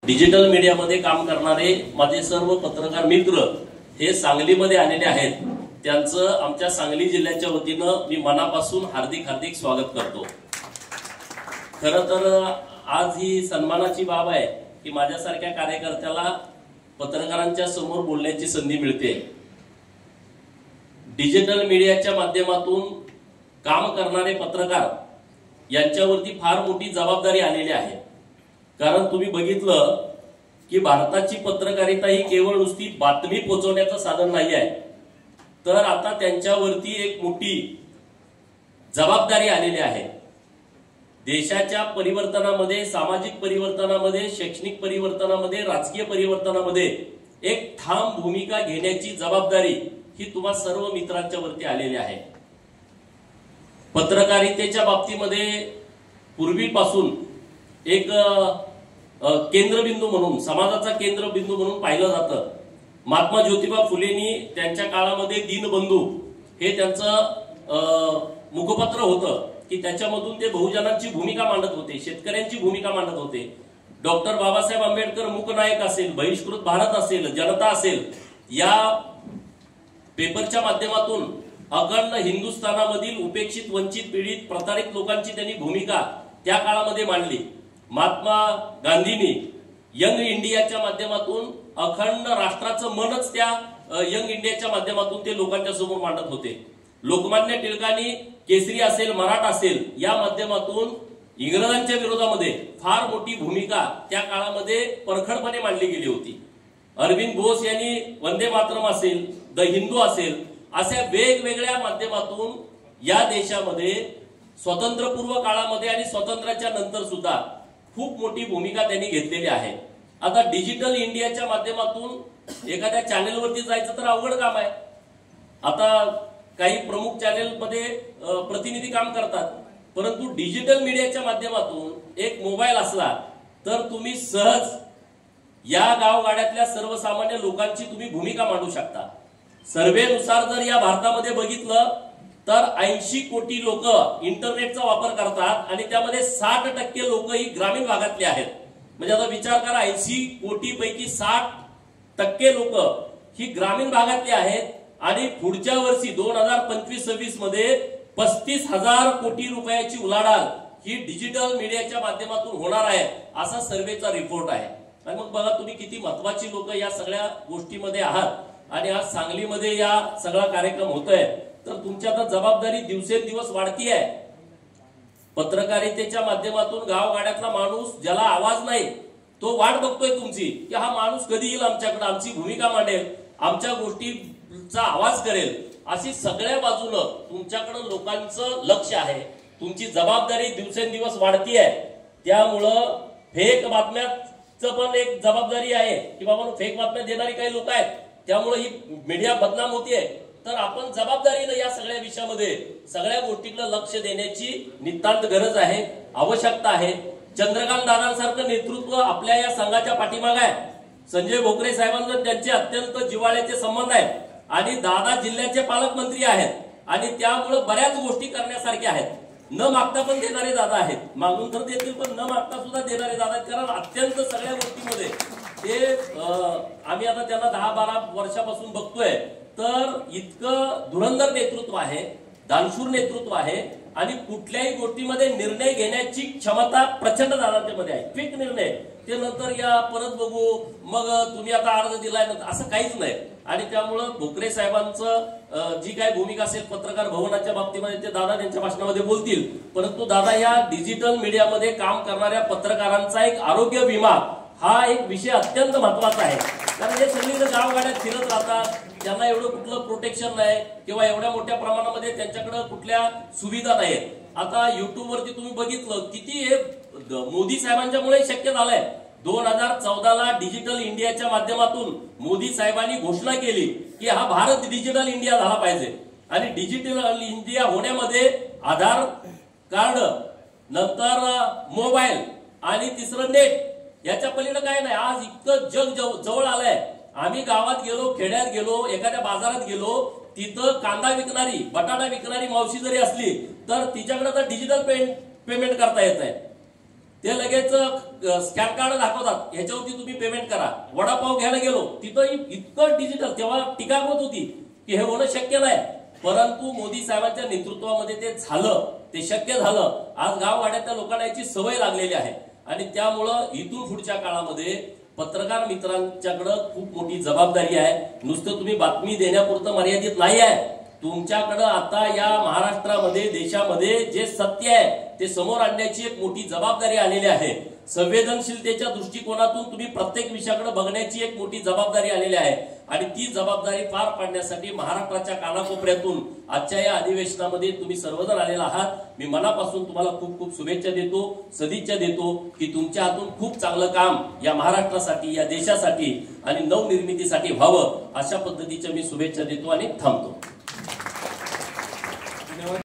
Digital मीडियामध्ये काम करणारे माझे सर्व पत्रकार मित्र हे सांगलीमध्ये आलेले आहेत. त्यांचं आमच्या सांगली जिल्ह्याच्या वतीनं मी मनापासून हार्दिक स्वागत करतो. खरं तर आज ही सन्मानाची बाब आहे की माझ्यासारख्या कार्यकर्त्याला पत्रकारांच्या समोर बोलण्याची संधी मिळते. डिजिटल मीडियाच्या माध्यमातून काम करणारे पत्रकार यांच्यावरती फार मोठी जबाबदारी आलेली आहे. कारण तुम्ही बघितलं की भारताची पत्रकारिता ही केवळ नुसती बातमी पोहोचवण्याचं साधन नाही आहे, तर आता त्यांच्यावरती एक मोठी जबाबदारी आलेली आहे. देशाच्या परिवर्तनामध्ये, सामाजिक परिवर्तनामध्ये, शैक्षणिक परिवर्तनामध्ये, राजकीय परिवर्तनामध्ये एक ठाम भूमिका घेण्याची जबाबदारी ही तुम्हा सर्व मित्रांच्या वरती आलेली आहे. पत्रकारितेच्या बाबतीमध्ये पूर्वीपासून एक केंद्रबिंदू म्हणून, समाजाचा केंद्रबिंदू म्हणून पाहिलं जातं. महात्मा ज्योतिबा फुलेंनी त्यांच्या काळामध्ये दीनबंधू हे त्यांचं मुखपत्र होतं की त्याच्यामधून ते बहुजनांची भूमिका मांडत होते, शेतकऱ्यांची भूमिका मांडत होते. डॉक्टर बाबासाहेब आंबेडकर मूकनायक असेल, बहिष्कृत भारत असेल, जनता असेल, या पेपरच्या माध्यमातून अखंड हिंदुस्थानामधील उपेक्षित, वंचित, पीडित, प्रतारित लोकांची त्यांनी भूमिका त्या काळामध्ये मांडली. महात्मा गांधींनी यंग इंडियाच्या माध्यमातून अखंड राष्ट्राचं मनच त्या यंग इंडियाच्या माध्यमातून ते लोकांच्या समोर मांडत होते. लोकमान्य टिळकांनी केसरी असेल, मराठा असेल, या माध्यमातून इंग्रजांच्या विरोधामध्ये फार मोठी भूमिका त्या काळामध्ये परखडपणे मांडली गेली होती. अरविंद घोष यांनी वंदे मातरम असेल, द हिंदू असेल, अशा वेगवेगळ्या माध्यमातून या देशामध्ये स्वातंत्र्यपूर्व काळामध्ये आणि स्वातंत्र्याच्या नंतर सुद्धा खूप मोठी भूमिका त्यांनी घेतलेली आहे. आता डिजिटल इंडियाच्या माध्यमातून एखाद्या चॅनेलवरती जायचं तर अवघड काम आहे. आता काही प्रमुख चॅनेलमध्ये प्रतिनिधी काम करतात, परंतु डिजिटल मीडियाच्या माध्यमातून एक मोबाईल असला तर तुम्ही सहज या गावगाड्यातल्या सर्वसामान्य लोकांची तुम्ही भूमिका मांडू शकता. सर्वेनुसार जर या भारतामध्ये बघितलं तर 80 कोटी लोक इंटरनेटचा वापर करतात आणि त्यामध्ये 60% लोक ही ग्रामीण भागातली आहेत. म्हणजे आता विचार करा, 80 कोटी पैकी 60% लोक ही ग्रामीण भागातली आहेत आणि पुढच्या वर्षी 2025-26 मध्ये 35,000 कोटी रुपयाची उलाढाल ही डिजिटल मीडियाच्या माध्यमातून होणार आहे, असा सर्वेचा रिपोर्ट आहे. आणि मग बघा तुम्ही किती महत्वाची लोक या सगळ्या गोष्टीमध्ये आहात. आणि आज सांगलीमध्ये या सगळा कार्यक्रम होतोय, तर तुमची आता जबाबदारी दिवसेंदिवस वाढती आहे. पत्रकारितेच्या माध्यमातून गावगाड्यातला माणूस ज्याला आवाज नाही तो वाट बघतोय तुमची की हा माणूस कधी येईल आमच्याकडे, आमची भूमिका मांडेल, आमच्या गोष्टीचा आवाज करेल. अशी सगळ्या बाजूनं तुमच्याकडे लोकांचं लक्ष आहे. तुमची जबाबदारी दिवसेंदिवस वाढती आहे. त्यामुळं फेक बातम्याचं पण एक जबाबदारी आहे की बाबा फेक बातम्या देणारी काही लोक आहेत, त्यामुळे ही मीडिया बदनाम होतीये. तर आपण जबाबदारीनं या सगळ्या विषयामध्ये सगळ्या गोष्टींना लक्ष देण्याची नितांत गरज आहे, आवश्यकता आहे. चंद्रकांत दादांसारखं नेतृत्व आपल्या या संघाच्या पाठीमागे आहे. संजय भोकरे साहेबांना त्यांचे अत्यंत जिव्हाळ्याचे संबंध आहेत आणि दादा जिल्ह्याचे पालकमंत्री आहेत आणि त्यामुळे बऱ्याच गोष्टी करण्यासारख्या आहेत. न मागता पण देणारे दादा आहेत, मागून तर देतील पण न मागता सुद्धा देणारे दादा आहेत. कारण अत्यंत सगळ्या गोष्टींमध्ये ते आम्ही आता त्यांना 10-12 वर्षापासून बघतोय, तर इतकं धुरंधर नेतृत्व आहे, दानशूर नेतृत्व आहे आणि कुठल्याही गोष्टीमध्ये निर्णय घेण्याची क्षमता प्रचंड दादांच्या मध्ये आहे. क्विक निर्णय, ते नंतर या परत बघू, मग तुम्ही आता अर्ज दिलाय नंतर, असं काहीच नाही. आणि त्यामुळं भोकरे साहेबांचं जी काही भूमिका असेल पत्रकार भवनाच्या बाबतीमध्ये ते दादा त्यांच्या भाषणामध्ये बोलतील. परंतु दादा या डिजिटल मीडियामध्ये काम करणाऱ्या पत्रकारांचा एक आरोग्य विमा हा एक विषय अत्यंत महत्वाचा आहे. कारण हे सगळीकडे गावगाड्यात फिरत राहतात, त्यांना एवढं कुठलं प्रोटेक्शन नाही किंवा एवढ्या मोठ्या प्रमाणामध्ये त्यांच्याकडे कुठल्या सुविधा नाहीत. आता युट्यूबवरती तुम्ही बघितलं किती हे मोदी साहेबांच्यामुळे शक्य झालंय. 2014ला डिजिटल इंडियाच्या माध्यमातून मोदी साहेबांनी घोषणा केली की हा भारत डिजिटल इंडिया झाला पाहिजे. आणि डिजिटल इंडिया होण्यामध्ये आधार कार्ड, नंतर मोबाईल आणि तिसरं नेट, याच्या पलीकडे काय नाही. आज इतकं जग जवळ आलंय. आम्ही गावात गेलो, खेड्यात गेलो, एखाद्या बाजारात गेलो, तिथं कांदा विकणारी, बटाटा विकणारी मावशी जरी असली तर तिच्याकडे तर डिजिटल पेमेंट करता येत आहे. ते लगेच स्कॅन कार्ड दाखवतात, ह्याच्यावरती तुम्ही पेमेंट करा. वडापाव घ्यायला गेलो तिथं इतकं डिजिटल, तेव्हा टीका होत होती की हे होणं शक्य नाही, परंतु मोदी साहेबांच्या नेतृत्वामध्ये ते झालं, ते शक्य झालं. आज गाववाड्यातल्या लोकांना याची सवय लागलेली आहे आणि त्यामुळं इथून पुढच्या काळामध्ये पत्रकार मित्रांच्याकडं खूप मोठी जबाबदारी आहे. नुसतं तुम्ही बातमी देण्यापुरतं मर्यादित नाही आहे. तुमच्याकडं आता या महाराष्ट्रामध्ये, देशामध्ये जे सत्य आहे ते समोर आणण्याची एक मोठी जबाबदारी आलेली आहे. संवेदनशीलतेच्या दृष्टिकोनातून तुम्ही प्रत्येक विषयाकडे बघण्याची एक मोठी जबाबदारी आलेली आहे आणि ती जबाबदारी पार पाडण्यासाठी महाराष्ट्राच्या कानाकोपऱ्यातून आजच्या या अधिवेशनामध्ये तुम्ही सर्वजण आलेला आहात. मी मनापासून तुम्हाला खूप खूप शुभेच्छा देतो, सदिच्छा देतो की तुमच्या हातून खूप चांगलं काम या महाराष्ट्रासाठी, या देशासाठी आणि नवनिर्मितीसाठी व्हावं, अशा पद्धतीच्या मी शुभेच्छा देतो आणि थांबतो.